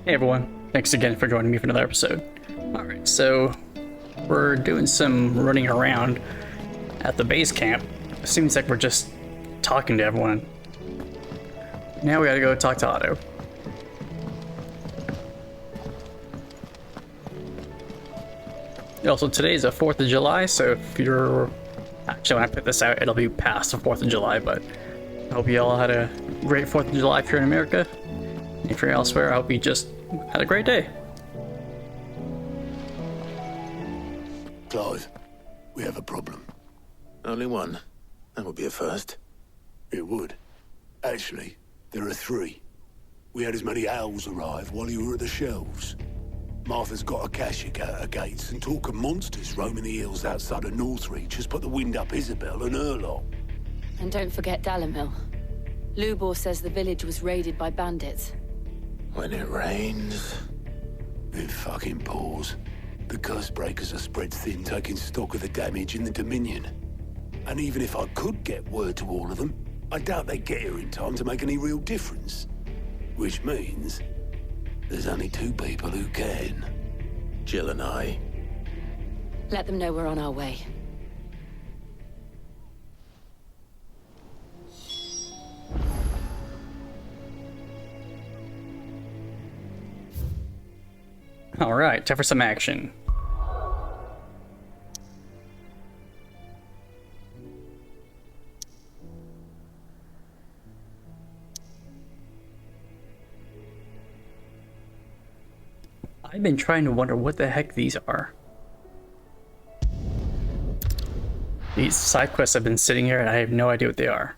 Hey everyone, thanks again for joining me for another episode. Alright, so we're doing some running around at the base camp. It seems like we're just talking to everyone. Now we gotta go talk to Otto. Also, today's the 4th of July, so if you're... Actually, when I put this out, it'll be past the 4th of July, but I hope you all had a great 4th of July if you're in America. If you're elsewhere, I hope you just had a great day. Clive, we have a problem. Only one. That would be a first. It would. Actually, there are three. We had as many owls arrive while you were at the shelves. Martha's got a Kashik out her gates, and talk of monsters roaming the hills outside of Northreach has put the wind up Isabel and her lot. And don't forget Dalamil. Lubor says the village was raided by bandits. When it rains... It fucking pours. The curse breakers are spread thin, taking stock of the damage in the Dominion. And even if I could get word to all of them, I doubt they'd get here in time to make any real difference. Which means... there's only two people who can. Jill and I. Let them know we're on our way. Alright, time for some action. I've been trying to wonder what the heck these are. These side quests have been sitting here and I have no idea what they are.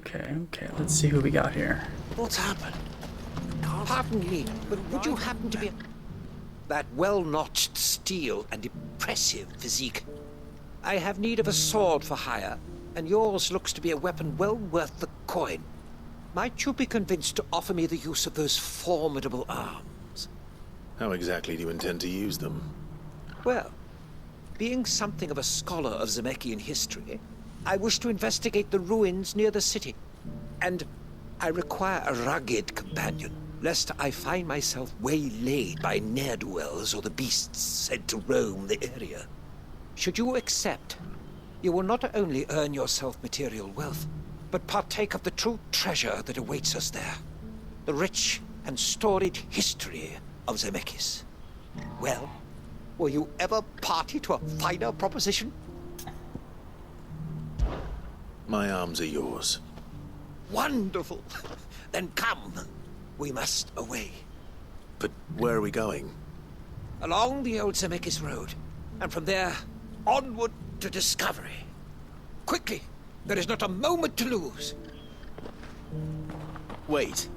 Okay, let's see who we got here. What's happened? Pardon me, but would you happen to be... That well-notched steel and impressive physique. I have need of a sword for hire, and yours looks to be a weapon well worth the coin. Might you be convinced to offer me the use of those formidable arms? How exactly do you intend to use them? Well, being something of a scholar of Zemeckis history, I wish to investigate the ruins near the city. And I require a rugged companion, lest I find myself waylaid by ne'er-do-wells or the beasts said to roam the area. Should you accept, you will not only earn yourself material wealth, but partake of the true treasure that awaits us there. The rich and storied history of Zemeckis. Well, were you ever party to a finer proposition? My arms are yours. Wonderful! Then come. We must away. But where are we going? Along the old Zemeckis Road, and from there, onward to discovery. Quickly! There is not a moment to lose. Wait.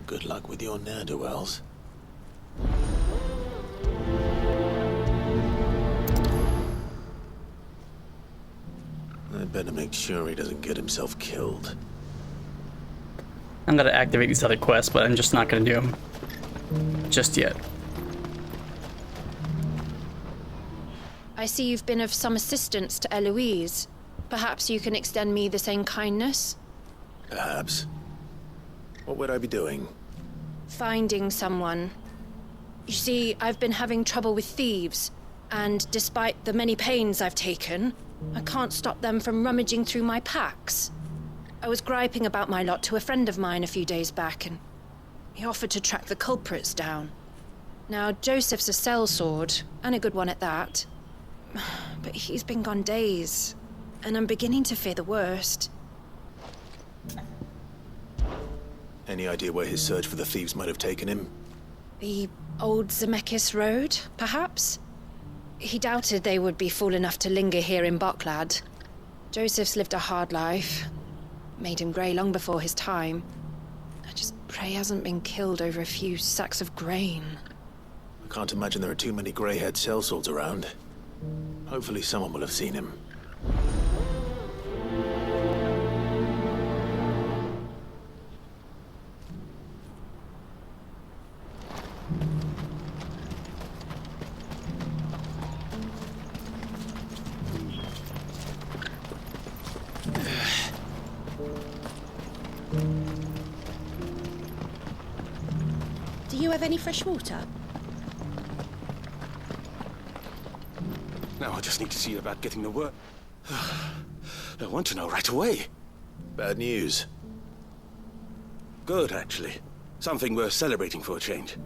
Good luck with your ne'er-do-wells. I'd better make sure he doesn't get himself killed. I'm gonna activate these other quests, but I'm just not gonna do them just yet. I see you've been of some assistance to Eloise. Perhaps you can extend me the same kindness? Perhaps. What would I be doing? Finding someone. You see, I've been having trouble with thieves, and despite the many pains I've taken, I can't stop them from rummaging through my packs. I was griping about my lot to a friend of mine a few days back, and he offered to track the culprits down. Now, Joseph's a sellsword, and a good one at that. But he's been gone days, and I'm beginning to fear the worst. Any idea where his search for the thieves might have taken him? The old Zemeckis Road, perhaps? He doubted they would be fool enough to linger here in Boklad. Joseph's lived a hard life. Made him grey long before his time. I just pray he hasn't been killed over a few sacks of grain. I can't imagine there are too many grey-haired sellswords around. Hopefully someone will have seen him. have any fresh water? Now I just need to see about getting the work. I want to know right away. Bad news. Good, actually. Something worth celebrating for a change.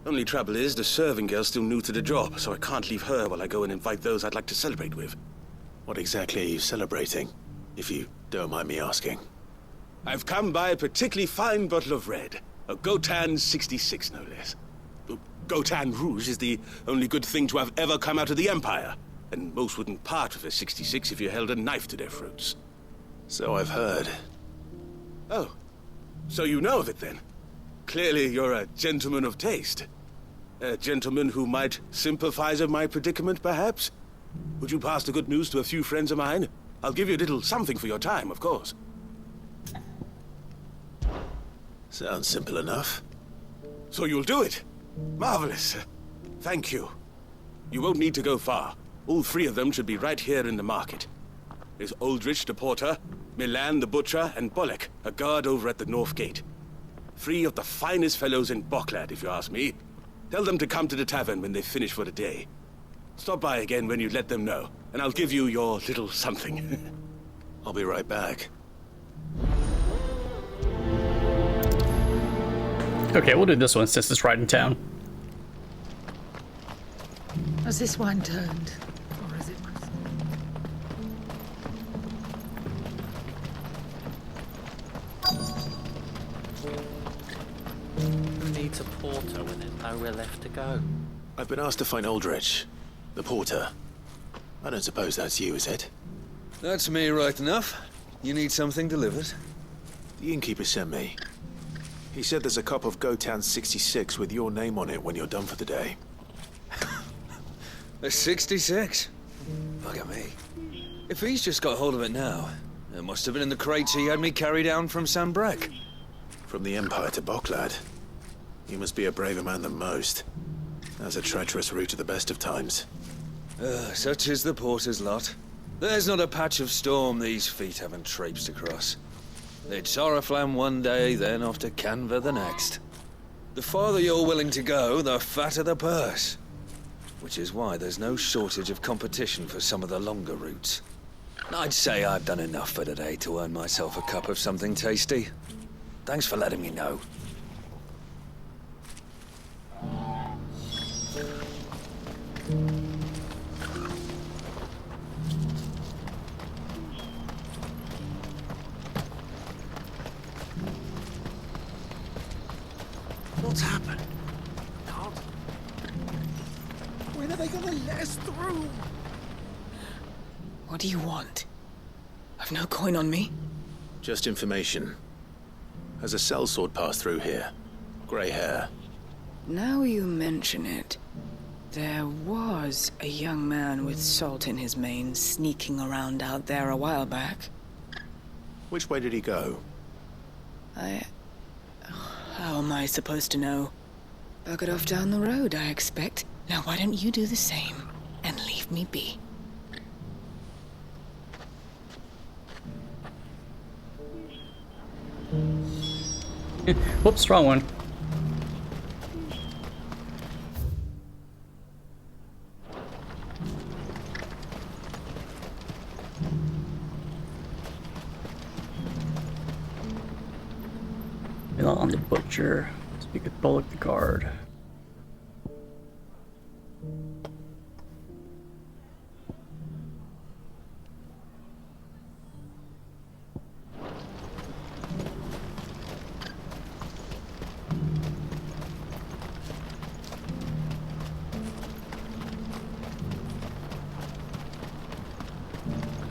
Only trouble is, the serving girl's still new to the job, so I can't leave her while I go and invite those I'd like to celebrate with. What exactly are you celebrating, if you don't mind me asking? I've come by a particularly fine bottle of red. A Gotan 66, no less. Gotan Rouge is the only good thing to have ever come out of the Empire, and most wouldn't part with a 66 if you held a knife to their throats. So I've heard. Oh, so you know of it then? Clearly you're a gentleman of taste. A gentleman who might sympathize with my predicament, perhaps? Would you pass the good news to a few friends of mine? I'll give you a little something for your time, of course. Sounds simple enough. So you'll do it? Marvelous. Thank you. You won't need to go far. All three of them should be right here in the market. There's Aldrich the porter, Milan the butcher, and Bolek, a guard over at the north gate. Three of the finest fellows in Boklad, if you ask me. Tell them to come to the tavern when they finish for the day. Stop by again when you let them know, and I'll give you your little something. I'll be right back. Okay, we'll do this one since it's right in town. Has this wine turned? Or is it... Who needs a porter when there's nowhere left to go? I've been asked to find Aldrich, the porter. I don't suppose that's you, is it? That's me, right enough. You need something delivered? The innkeeper sent me. He said there's a cup of Gotan 66 with your name on it when you're done for the day. A 66? Look at me. If he's just got hold of it now, it must have been in the crates he had me carry down from Sanbrek. From the Empire to Boklad. You must be a braver man than most. That's a treacherous route at the best of times. Such is the porter's lot. There's not a patch of storm these feet haven't traipsed across. They'd Soraflam one day, then off to Canva the next. The farther you're willing to go, the fatter the purse. Which is why there's no shortage of competition for some of the longer routes. I'd say I've done enough for today to earn myself a cup of something tasty. Thanks for letting me know. What's happened? When are they gonna let us through? What do you want? I've no coin on me. Just information. Has a sellsword passed through here? Grey hair. Now you mention it, there was a young man with salt in his mane sneaking around out there a while back. Which way did he go? How am I supposed to know? Buggered off down the road, I expect. Now why don't you do the same and leave me be? Whoops, wrong one. On the butcher, speak with Bullock the guard.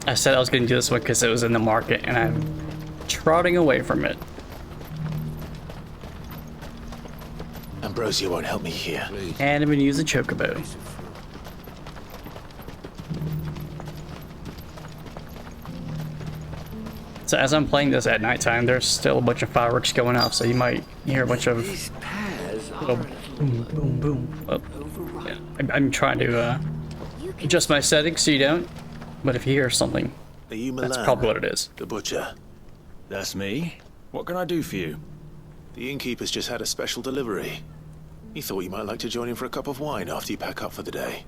I said I was going to do this one because it was in the market and I'm trotting away from it. Ambrosia won't help me here. And I'm going to use a chocobo. So as I'm playing this at nighttime, there's still a bunch of fireworks going off, so you might hear a bunch of little boom, boom, boom. Oh, yeah. I'm trying to adjust my settings so you don't, but if you hear something, Are you that's Milan, probably what it is. the butcher? That's me. What can I do for you? The innkeeper's just had a special delivery. He thought you might like to join him for a cup of wine after you pack up for the day.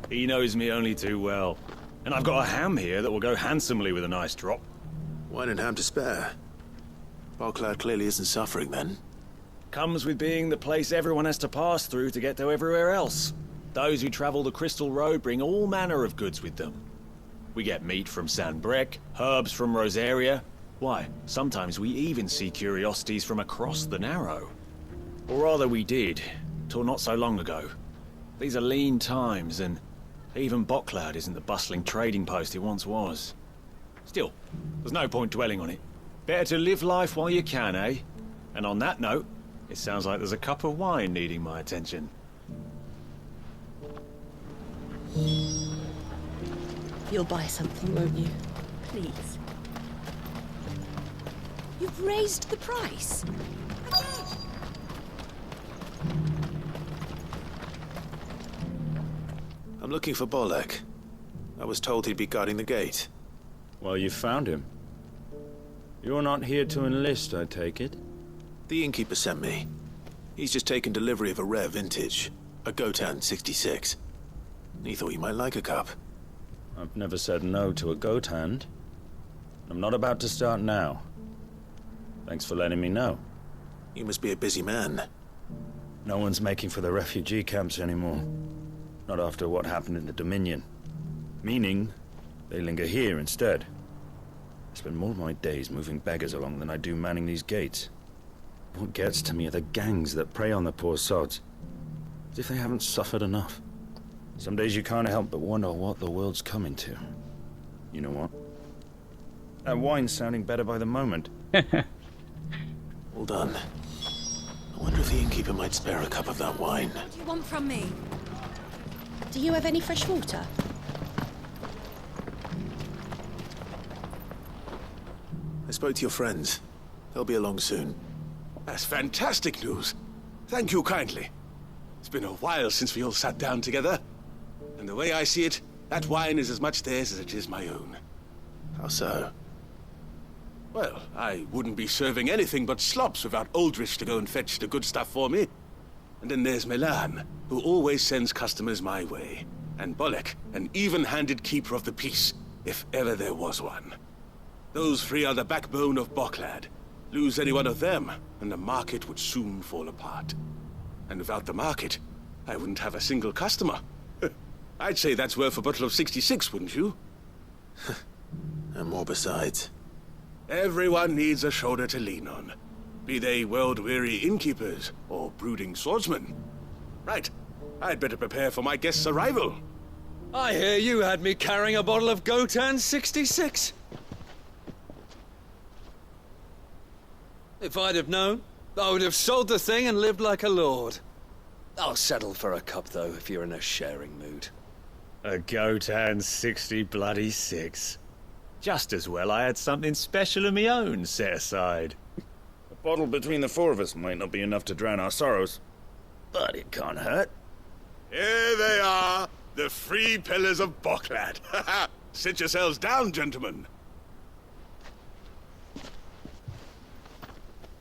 He knows me only too well. And I've got a ham here that will go handsomely with a nice drop. Wine and ham to spare. Boklad clearly isn't suffering then. Comes with being the place everyone has to pass through to get to everywhere else. Those who travel the Crystal Road bring all manner of goods with them. We get meat from San Brek, herbs from Rosaria. Why, sometimes we even see curiosities from across the Narrow. Or rather we did, till not so long ago. These are lean times, and even Boklad isn't the bustling trading post it once was. Still, there's no point dwelling on it. Better to live life while you can, eh? And on that note, it sounds like there's a cup of wine needing my attention. You'll buy something, won't you? Please. You've raised the price. I'm looking for Bolek. I was told he'd be guarding the gate. Well, you found him. You're not here to enlist, I take it? The innkeeper sent me. He's just taken delivery of a rare vintage, a Gotan 66. He thought you might like a cup. I've never said no to a goat hand. I'm not about to start now. Thanks for letting me know. You must be a busy man. No one's making for the refugee camps anymore. Not after what happened in the Dominion. Meaning, they linger here instead. I spend more of my days moving beggars along than I do manning these gates. What gets to me are the gangs that prey on the poor sods. As if they haven't suffered enough. Some days you can't help but wonder what the world's coming to. You know what? That wine's sounding better by the moment. Well done. I wonder if the innkeeper might spare a cup of that wine. What do you want from me? Do you have any fresh water? I spoke to your friends. They'll be along soon. That's fantastic news. Thank you kindly. It's been a while since we all sat down together. And the way I see it, that wine is as much theirs as it is my own. How so? Well, I wouldn't be serving anything but slops without Aldrich to go and fetch the good stuff for me. And then there's Milan, who always sends customers my way. And Bolek, an even-handed keeper of the peace, if ever there was one. Those three are the backbone of Boklad. Lose any one of them, and the market would soon fall apart. And without the market, I wouldn't have a single customer. I'd say that's worth a bottle of 66, wouldn't you? And more besides. Everyone needs a shoulder to lean on. Be they world-weary innkeepers or brooding swordsmen. Right, I'd better prepare for my guest's arrival. I hear you had me carrying a bottle of Gotan 66. If I'd have known, I would have sold the thing and lived like a lord. I'll settle for a cup, though, if you're in a sharing mood. A Gotan 66. Just as well I had something special of my own set aside. A bottle between the four of us might not be enough to drown our sorrows, but it can't hurt. Here they are, the three pillars of Boklad. Sit yourselves down, gentlemen.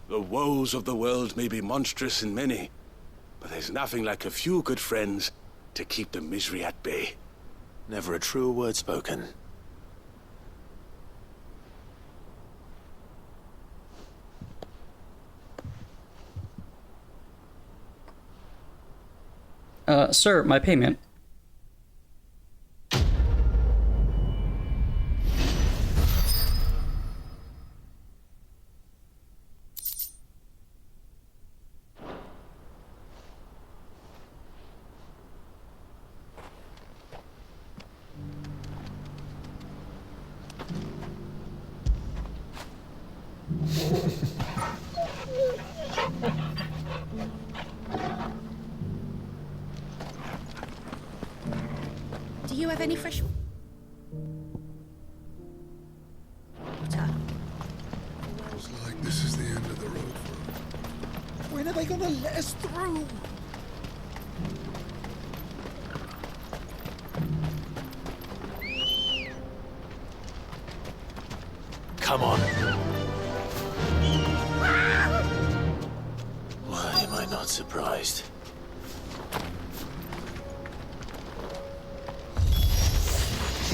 The woes of the world may be monstrous in many, but there's nothing like a few good friends to keep the misery at bay. Never a truer word spoken. Sir, my payment. Do you have any fresh water? Looks like this is the end of the road for them. When are they gonna let us through? Come on. Why am I not not surprised.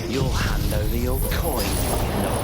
You'll hand over your coin, you know.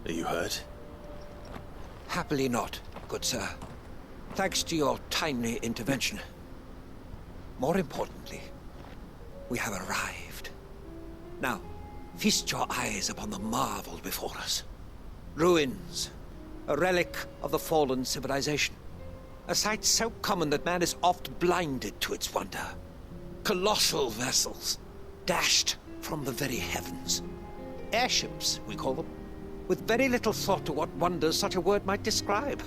Are you hurt? Happily not, good sir. Thanks to your timely intervention. More importantly, we have arrived. Now, feast your eyes upon the marvel before us. Ruins, a relic of the fallen civilization. A sight so common that man is oft blinded to its wonder. Colossal vessels, dashed from the very heavens. Airships, we call them, with very little thought to what wonders such a word might describe.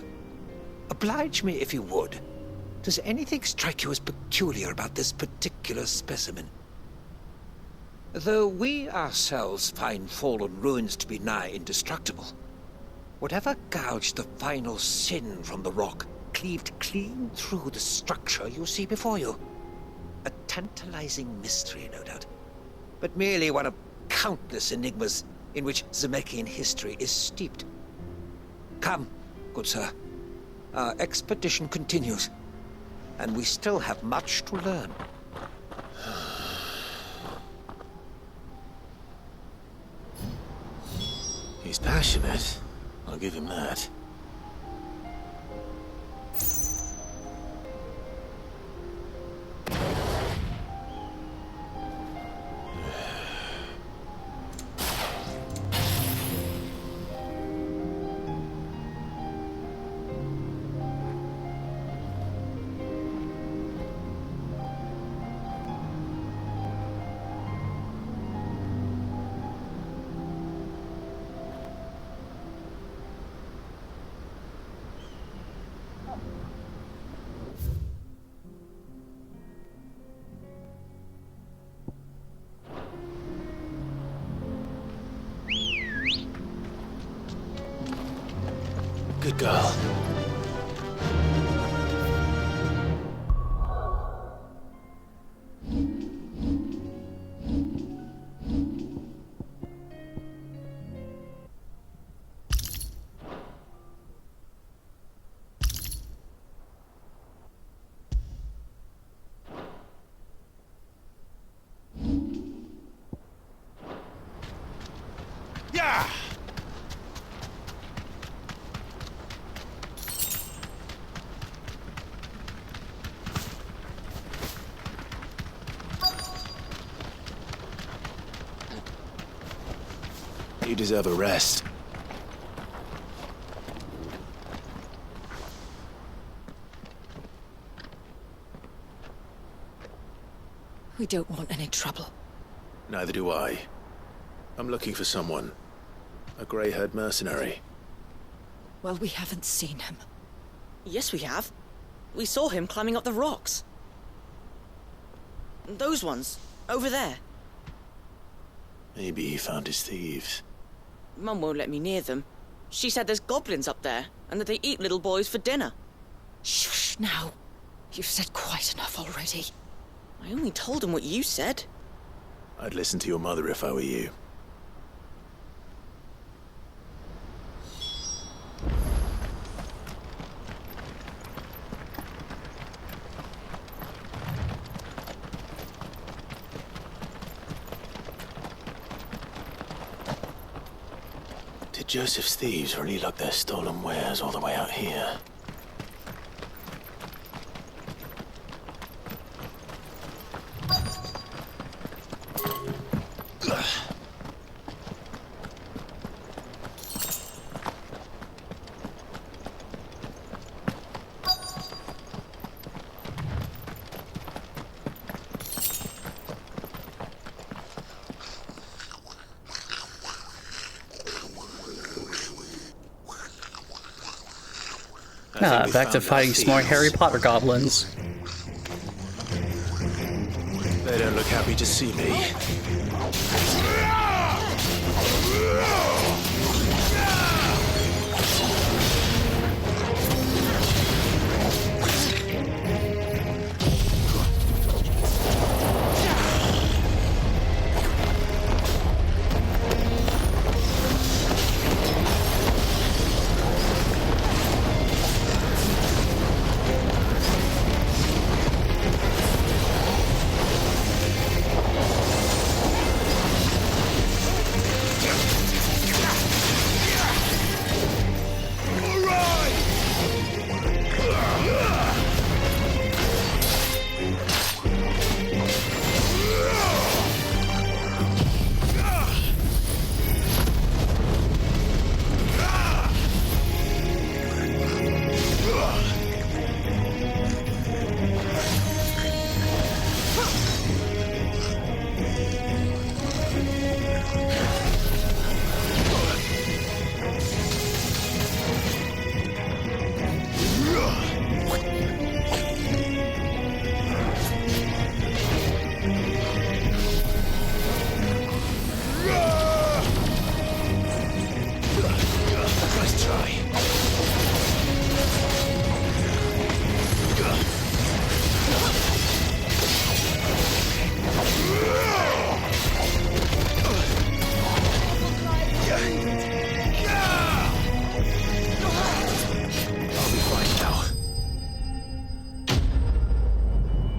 Oblige me, if you would. Does anything strike you as peculiar about this particular specimen? Though we ourselves find fallen ruins to be nigh indestructible, whatever gouged the final sin from the rock cleaved clean through the structure you see before you. A tantalizing mystery, no doubt, but merely one of countless enigmas in which Zemeckyan history is steeped. Come, good sir. Our expedition continues, and we still have much to learn. He's passionate. I'll give him that. Good girl. Yeah! You deserve a rest. We don't want any trouble. Neither do I. I'm looking for someone. A grey-haired mercenary. Well, we haven't seen him. Yes, we have. We saw him climbing up the rocks. Those ones, over there. Maybe he found his thieves. Mum won't let me near them. She said there's goblins up there, and that they eat little boys for dinner. Shush, now. You've said quite enough already. I only told him what you said. I'd listen to your mother if I were you. Did Joseph's thieves really lug their stolen wares all the way out here? Ah, back to fighting some more Harry Potter goblins. They don't look happy to see me.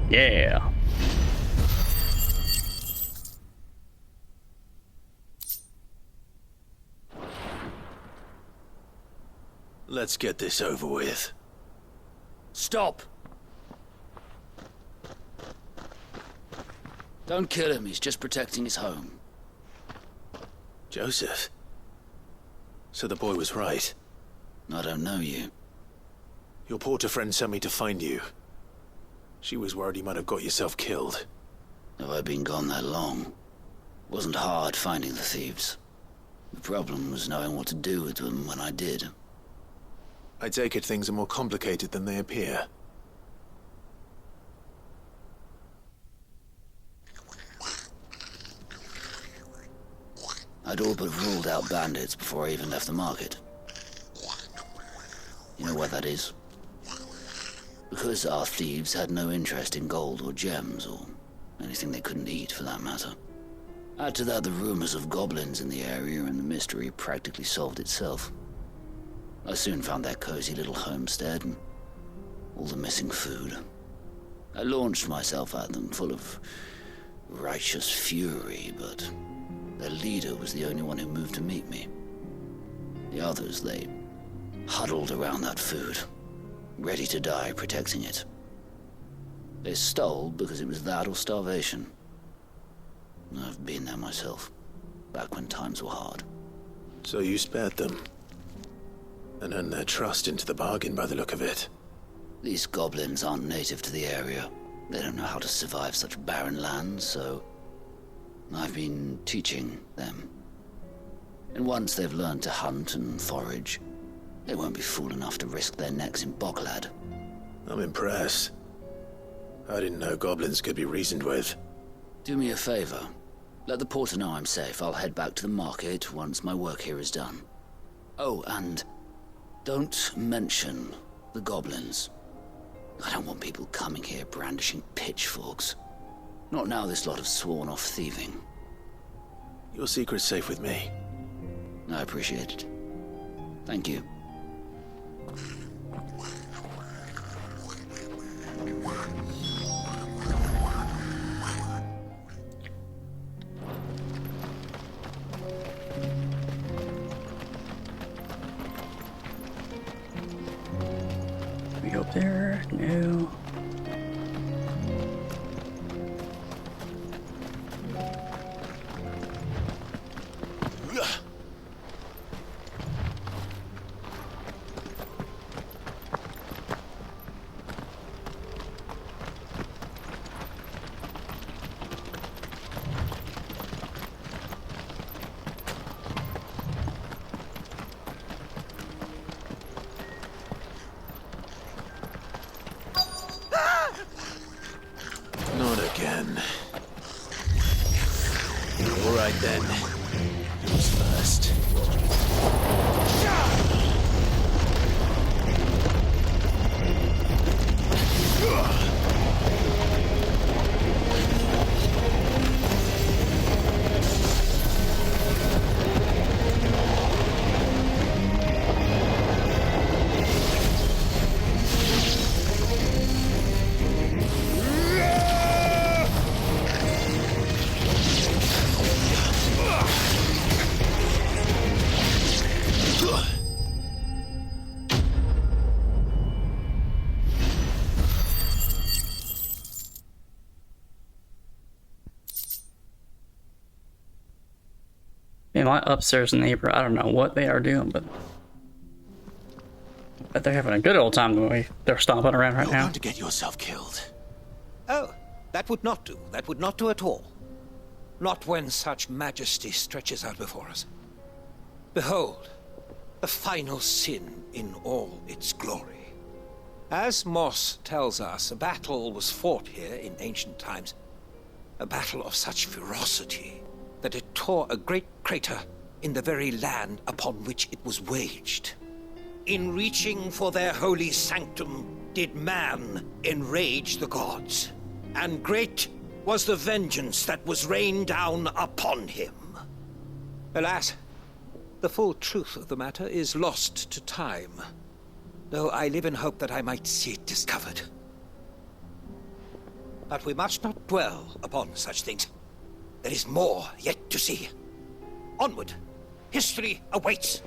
Yeah. Let's get this over with. Stop! Don't kill him, he's just protecting his home. Joseph? So the boy was right. I don't know you. Your porter friend sent me to find you. She was worried you might have got yourself killed. Have I been gone that long? It wasn't hard finding the thieves. The problem was knowing what to do with them when I did. I take it things are more complicated than they appear. I'd all but ruled out bandits before I even left the market. You know why that is? Because our thieves had no interest in gold or gems, or anything they couldn't eat for that matter. Add to that the rumors of goblins in the area, and the mystery practically solved itself. I soon found their cozy little homestead, and all the missing food. I launched myself at them, full of righteous fury, but their leader was the only one who moved to meet me. The others, they huddled around that food, ready to die protecting it. They stole because it was that or starvation. I've been there myself, back when times were hard. So you spared them? And earned their trust into the bargain by the look of it. These goblins aren't native to the area. They don't know how to survive such barren lands, so I've been teaching them. And once they've learned to hunt and forage, they won't be fool enough to risk their necks in Boklad. I'm impressed. I didn't know goblins could be reasoned with. Do me a favor. Let the porter know I'm safe. I'll head back to the market once my work here is done. Oh, and don't mention the goblins. I don't want people coming here brandishing pitchforks. Not now this lot have sworn off thieving. Your secret's safe with me. I appreciate it. Thank you. We go up there? No. Right then. Who's first? Yeah, my upstairs neighbor, I don't know what they are doing, but they're having a good old time the way they're stomping around right You're now. going to get yourself killed. Oh, that would not do. That would not do at all. Not when such majesty stretches out before us. Behold, the final sin in all its glory. As Moss tells us, a battle was fought here in ancient times. A battle of such ferocity that it tore a great crater in the very land upon which it was waged. In reaching for their holy sanctum, did man enrage the gods, and great was the vengeance that was rained down upon him. Alas, the full truth of the matter is lost to time, though I live in hope that I might see it discovered. But we must not dwell upon such things. There is more yet to see. Onward. History awaits.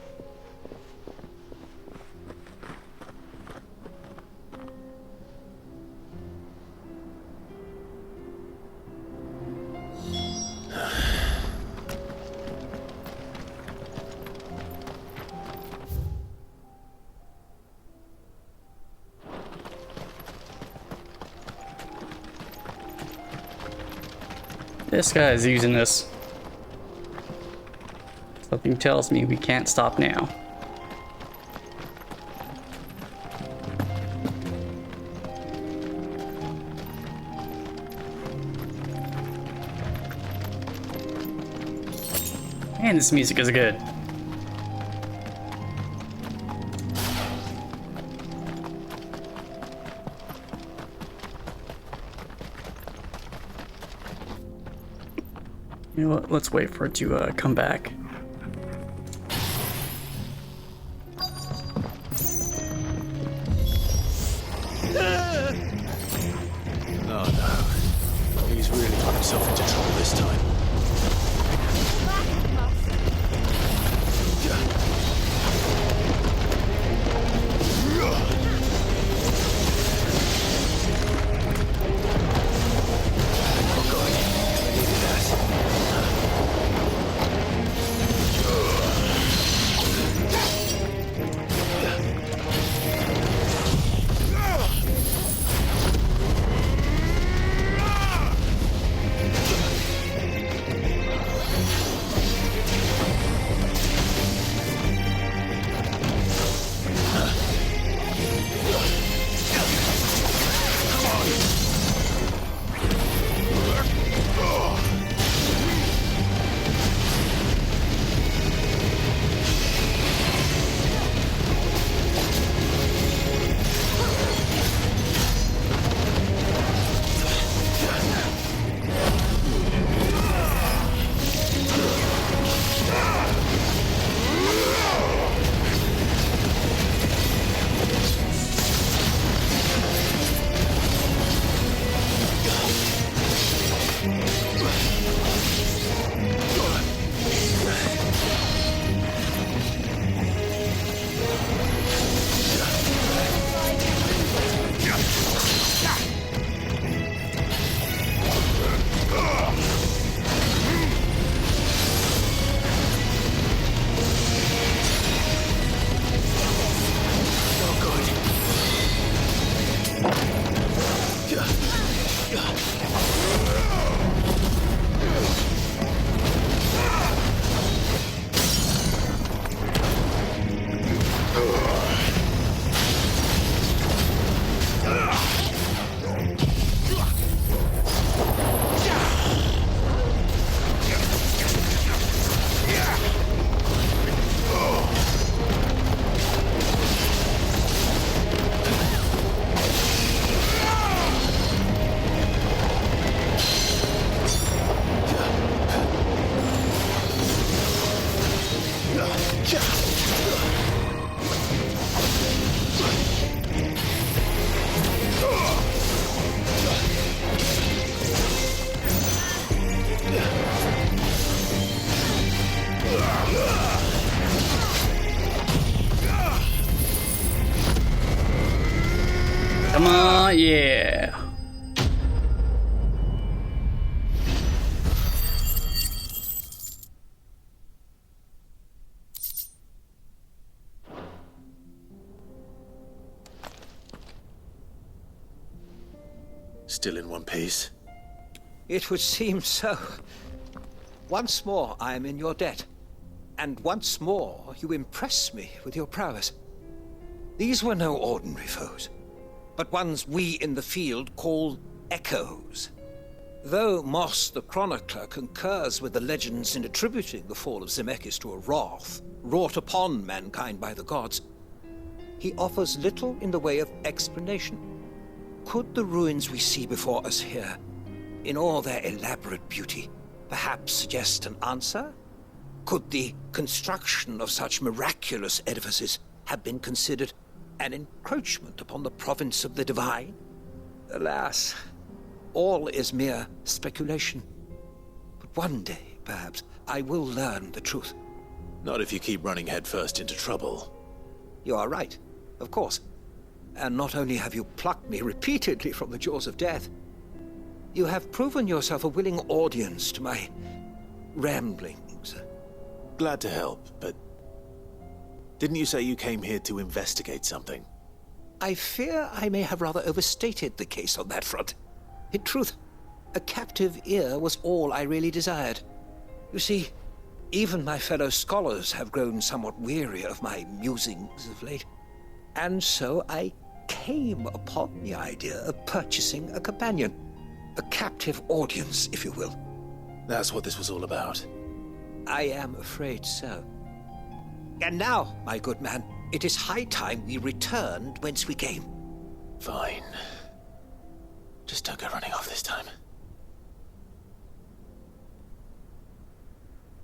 This guy is using this. Something tells me we can't stop now. Man, this music is good. You know what? Let's wait for it to come back. Oh no. He's really got himself into trouble this time. Oh god, I needed that. Yeah. Still in one piece? It would seem so. Once more, I am in your debt. And once more, you impress me with your prowess. These were no ordinary foes, but ones we in the field call echoes. Though Moss the Chronicler concurs with the legends in attributing the fall of Zemeckis to a wrath wrought upon mankind by the gods, he offers little in the way of explanation. Could the ruins we see before us here, in all their elaborate beauty, perhaps suggest an answer? Could the construction of such miraculous edifices have been considered an encroachment upon the province of the divine? Alas, all is mere speculation. But one day, perhaps, I will learn the truth. Not if you keep running headfirst into trouble. You are right, of course. And not only have you plucked me repeatedly from the jaws of death, you have proven yourself a willing audience to my ramblings. Glad to help, but didn't you say you came here to investigate something? I fear I may have rather overstated the case on that front. In truth, a captive ear was all I really desired. You see, even my fellow scholars have grown somewhat weary of my musings of late. And so I came upon the idea of purchasing a companion. A captive audience, if you will. That's what this was all about. I am afraid so. And now, my good man, it is high time we returned whence we came. Fine. Just don't go running off this time.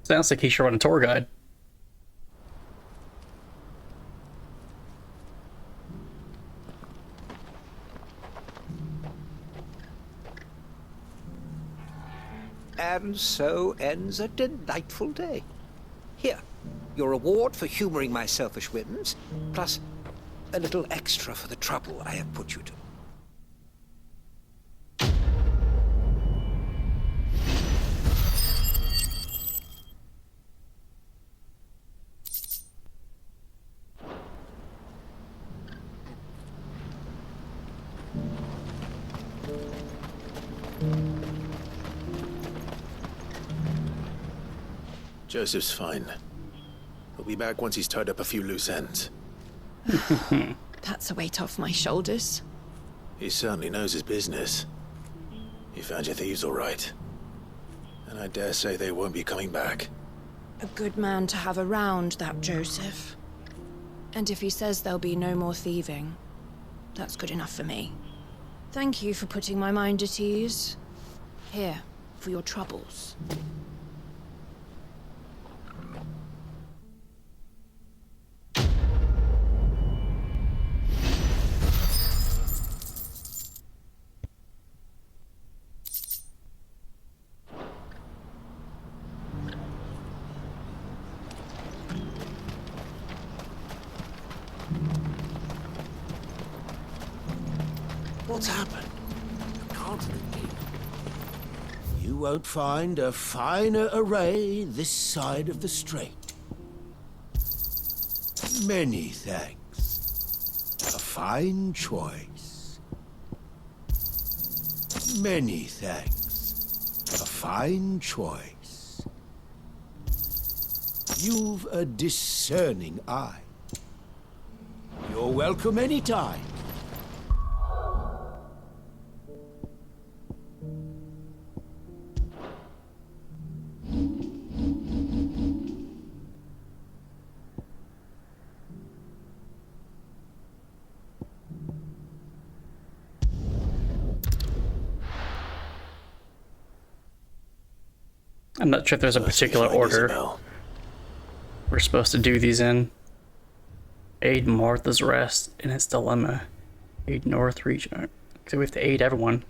Sounds like he should run a tour guide. And so ends a delightful day. Here, your reward for humoring my selfish whims, plus a little extra for the trouble I have put you to. Joseph's fine. He'll be back once he's tied up a few loose ends. That's a weight off my shoulders. He certainly knows his business. You found your thieves all right. And I dare say they won't be coming back. A good man to have around, that Joseph. And if he says there'll be no more thieving, that's good enough for me. Thank you for putting my mind at ease. Here, for your troubles. What's happened? Can't be. You won't find a finer array this side of the strait. Many thanks. A fine choice. Many thanks. A fine choice. You've a discerning eye. You're welcome anytime. I'm not sure if there's a particular order we're supposed to do these in. Aid Martha's Rest in its dilemma. Aid North Region. So we have to aid everyone.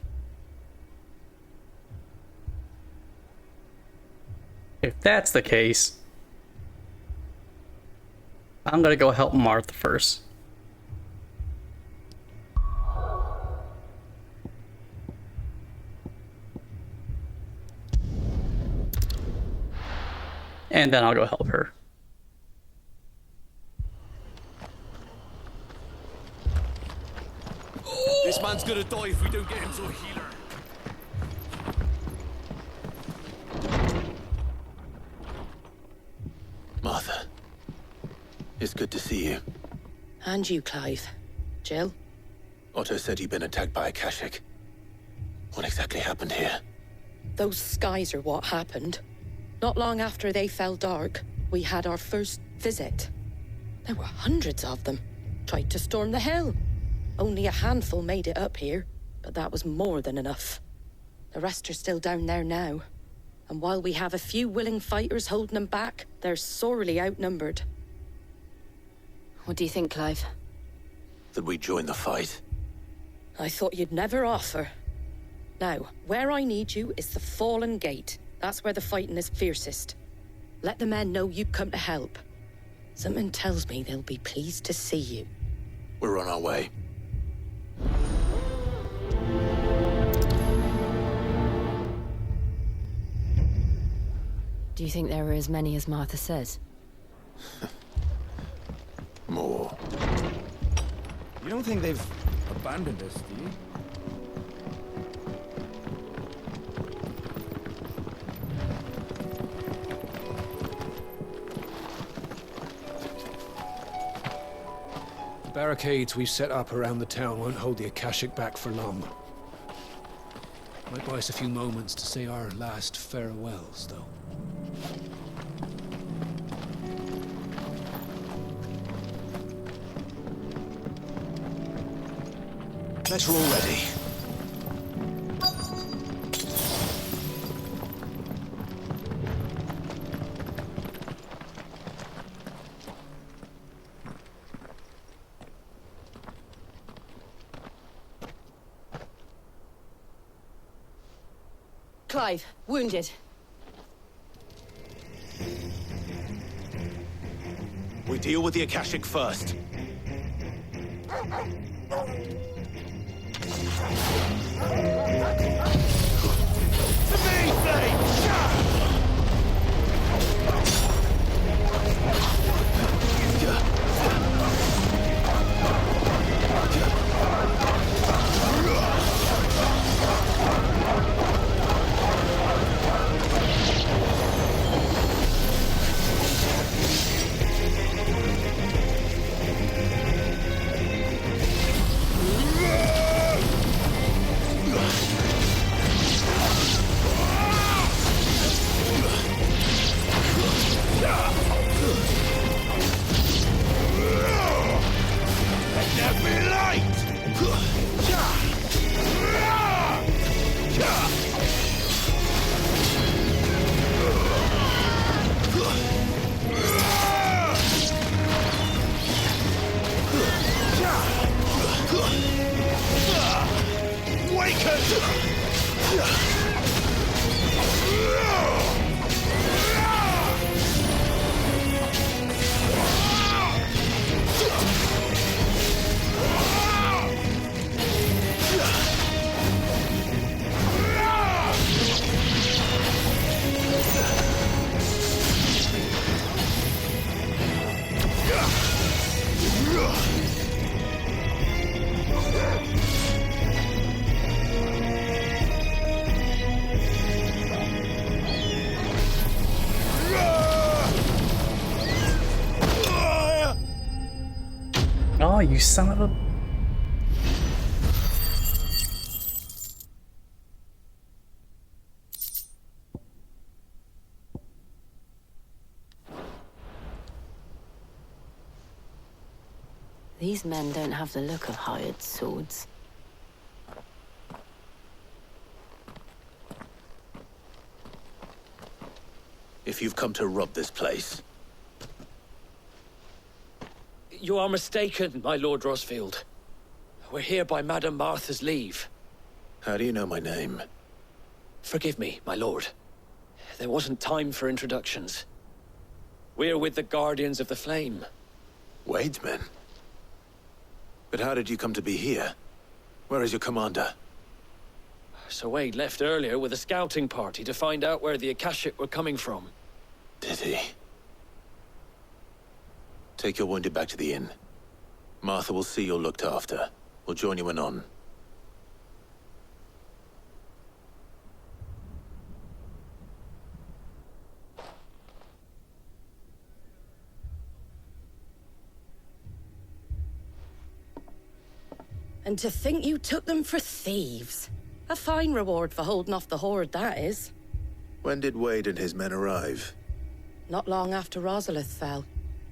If that's the case, I'm gonna go help Martha first. and then I'll go help her. This man's gonna die if we don't get him to a healer. Martha, it's good to see you. And you, Clive. Jill? Otto said you'd been attacked by a Kashik. What exactly happened here? Those skies are what happened. Not long after they fell dark, we had our first visit. There were hundreds of them. Tried to storm the hill. Only a handful made it up here, but that was more than enough. The rest are still down there now. And while we have a few willing fighters holding them back, they're sorely outnumbered. What do you think, Clive? That we join the fight? I thought you'd never offer. Now, where I need you is the Fallen Gate. That's where the fighting is fiercest. Let the men know you've come to help. Something tells me they'll be pleased to see you. We're on our way. Do you think there are as many as Martha says? More. You don't think they've abandoned us, do you? The barricades we've set up around the town won't hold the Akashic back for long. Might buy us a few moments to say our last farewells, though. Let's roll ready. Clive, wounded. We deal with the Akashic first. Oh, you son of a... These men don't have the look of hired swords. If you've come to rob this place, You are mistaken, my Lord Rosfield. We're here by Madame Martha's leave. how do you know my name? Forgive me, my lord. There wasn't time for introductions. We're with the Guardians of the Flame. Wade's men? But how did you come to be here? Where is your commander? Sir Wade left earlier with a scouting party to find out where the Akashic were coming from. Did he? Take your wounded back to the inn. Martha will see you're looked after. We'll join you anon. And to think you took them for thieves. A fine reward for holding off the horde, that is. When did Wade and his men arrive? Not long after Rosalith fell.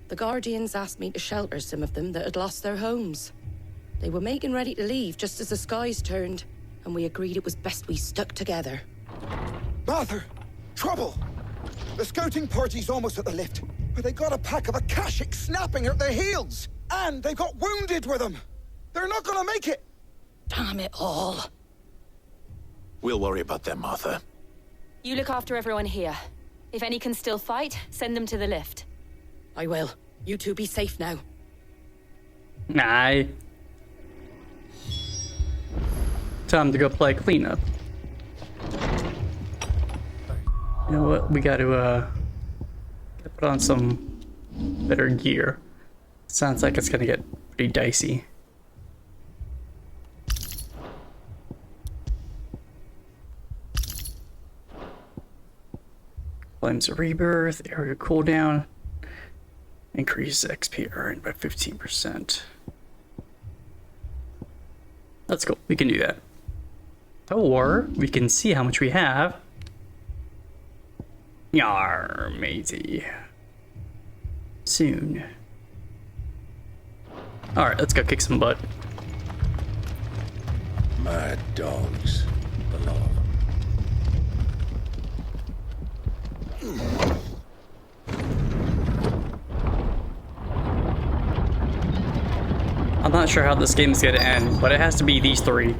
The Guardians asked me to shelter some of them that had lost their homes. They were making ready to leave just as the skies turned, and we agreed it was best we stuck together. Martha! Trouble! The scouting party's almost at the lift, but they got a pack of Akashic snapping at their heels! And they've got wounded with them! They're not gonna make it! Damn it all. We'll worry about them, Martha. You look after everyone here. If any can still fight, send them to the lift. I will. You two be safe now. Aye. Time to go play cleanup. You know what? We gotta put on some better gear. Sounds like it's gonna get pretty dicey. Flames of Rebirth, area cooldown, increase XP earned by 15%. That's cool, we can do that. Or we can see how much we have. Yar, matey. Soon. Alright, let's go kick some butt. Mad dogs. A lot of them. I'm not sure how this game is gonna end, but it has to be these three.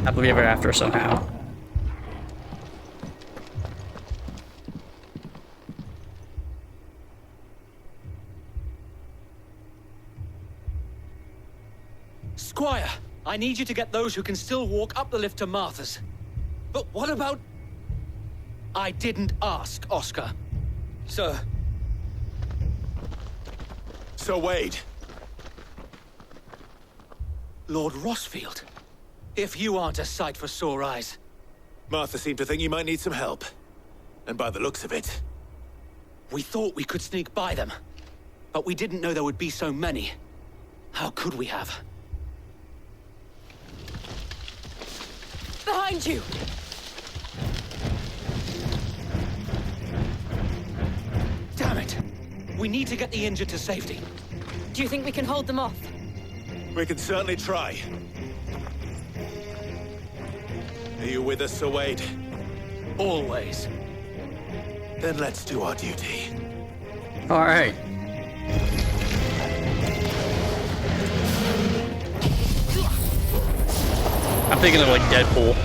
Happily ever after somehow. Squire, I need you to get those who can still walk up the lift to Martha's. But what about... I didn't ask, Oscar. Sir. Sir Wade. Lord Rossfield. If you aren't a sight for sore eyes. Martha seemed to think you might need some help. And by the looks of it... We thought we could sneak by them. But we didn't know there would be so many. How could we have? Behind you! Damn it! We need to get the injured to safety. Do you think we can hold them off? We can certainly try. Are you with us, Sir Wade? Always. Then let's do our duty. Alright. I'm thinking of like Deadpool.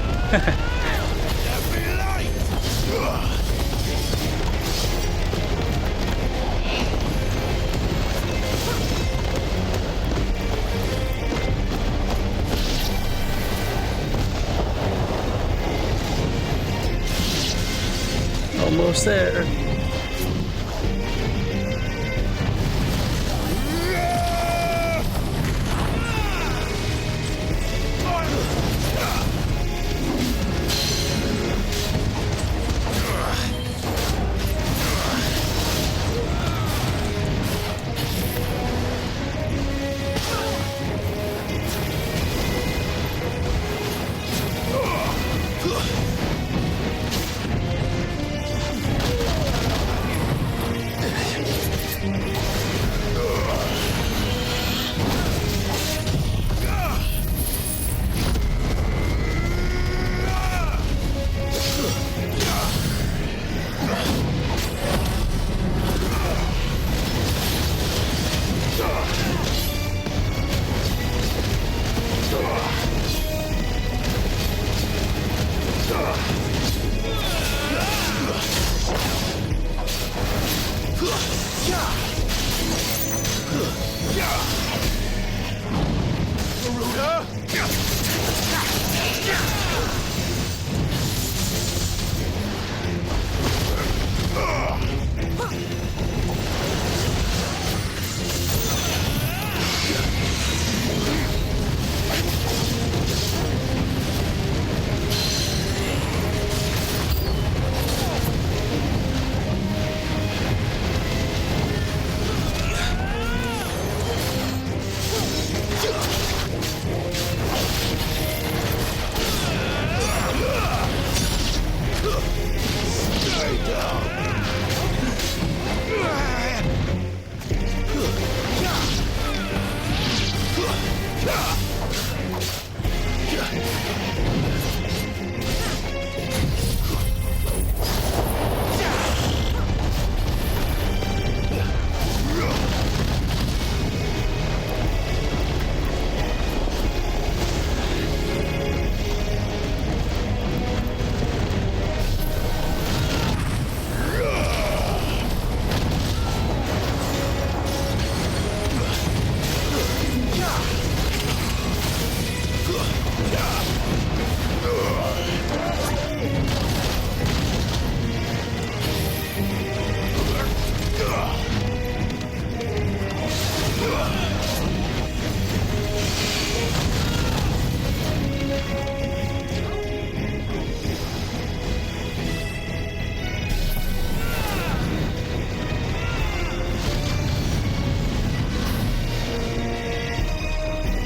Almost there.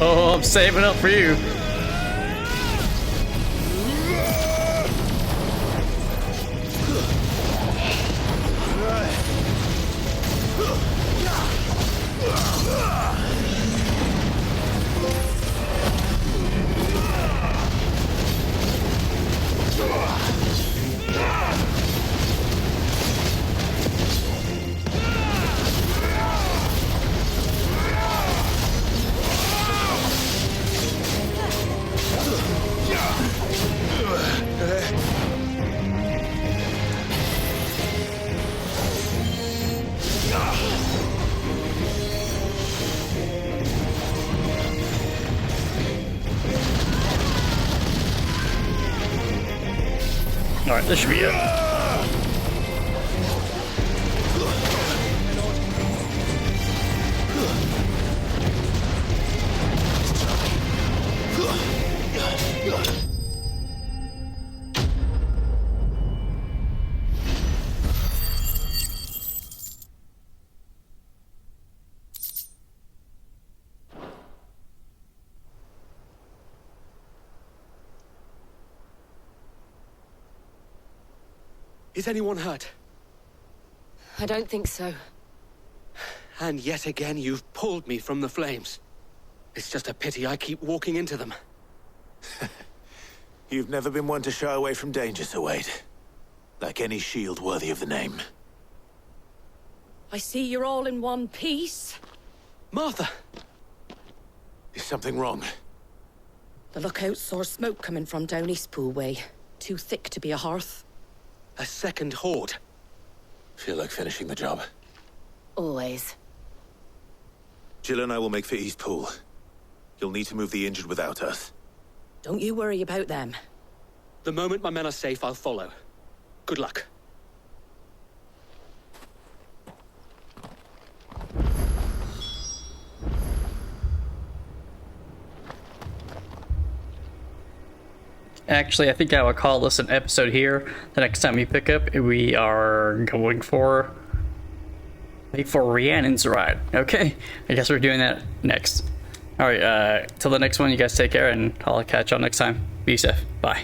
Oh, I'm saving up for you. Alright, this should be it. Is anyone hurt? I don't think so. And yet again, you've pulled me from the flames. It's just a pity I keep walking into them. You've never been one to shy away from danger, Sir Wade. Like any shield worthy of the name. I see you're all in one piece. Martha! Is something wrong? The lookout saw smoke coming from down Eastpool way. Too thick to be a hearth. A second horde. Feel like finishing the job. Always. Jill and I will make for Eastpool. You'll need to move the injured without us. Don't you worry about them. The moment my men are safe, I'll follow. Good luck. Actually, I think I will call this an episode here. The next time we pick up, we are going for Rhiannon's ride. Okay, I guess we're doing that next. Alright, till the next one, you guys take care, and I'll catch y'all next time. Be safe. Bye.